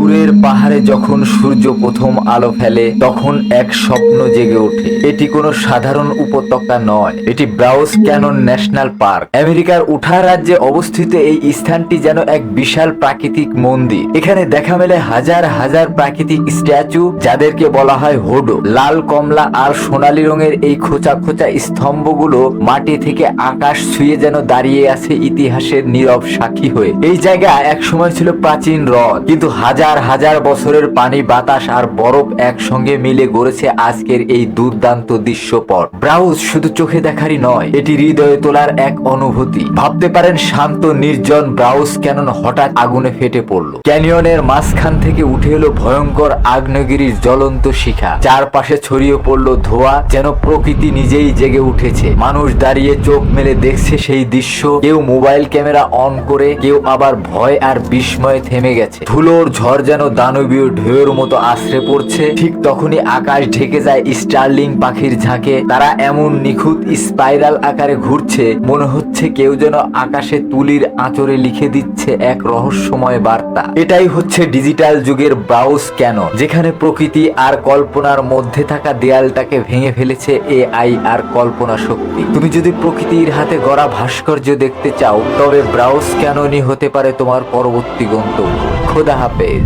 দূরের পাহাড়ে যখন সূর্য প্রথম আলো ফেলে তখন এক স্বপ্ন জেগে ওঠে। এটি কোনো সাধারণ উপত্যকা নয়, এটি ব্রাউজ ক্যানন ন্যাশনাল পার্ক। আমেরিকার উঠাহ রাজ্যে অবস্থিত এই স্থানটি যেন এক বিশাল প্রাকৃতিক মন্দির। এখানে দেখা মেলে হাজার হাজার প্রাকৃতিক স্ট্যাচু, যাদেরকে বলা হয় হোডো। লাল, কমলা আর সোনালী রঙের এই খোঁচা খোঁচা স্তম্ভগুলো মাটি থেকে আকাশ ছুঁয়ে যেন দাঁড়িয়ে আছে ইতিহাসের নীরব সাক্ষী হয়ে। এই জায়গা এক সময় ছিল প্রাচীন হ্রদ, কিন্তু হাজার হাজার বছরের পানি, বাতাস আর বরফ একসঙ্গে মিলে গড়েছে আজকের এই দুর্দান্ত দৃশ্যপট। ব্রাউজ শুধু চোখে দেখারই নয়, এটি হৃদয়ে তোলার এক অনুভূতি। ভাবতে পারেন, শান্ত নির্জন ব্রাউজ ক্যানন হঠাৎ আগুনে ফেটে পড়লো। ক্যানিয়নের মাঝখান থেকে উঠে এলো ভয়ঙ্কর আগ্নেয়গিরির জ্বলন্ত শিখা। চারপাশে ছড়িয়ে পড়লো ধোঁয়া, যেন প্রকৃতি নিজেই জেগে উঠেছে। মানুষ দাঁড়িয়ে চোখ মেলে দেখছে সেই দৃশ্য। কেউ মোবাইল ক্যামেরা অন করে, কেউ আবার ভয় আর বিস্ময়ে থেমে গেছে। ধুলোর ঝড় যেন দানবীয় ঢেউয়ের মতো আছড়ে পড়ছে। ঠিক তখনই আকাশ ঢেকে যায় স্টারলিং পাখির ঝাঁকে। তারা এমন নিখুঁত স্পাইরাল আকারে ঘুরছে, মনে হচ্ছে কেউ যেন আকাশে তুলির আঁচড়ে লিখে দিচ্ছে এক রহস্যময় বার্তা। এটাই হচ্ছে ডিজিটাল যুগের ব্রাউজ ক্যানন, যেখানে প্রকৃতি আর কল্পনার মধ্যে থাকা দেয়ালটাকে ভেঙে ফেলেছে এআই আর কল্পনা শক্তি। তুমি যদি প্রকৃতির হাতে গড়া ভাস্কর্য দেখতে চাও, তবে ব্রাউজ ক্যাননই হতে পারে তোমার পরবর্তী গন্তব্য। খোদা হাফেজ।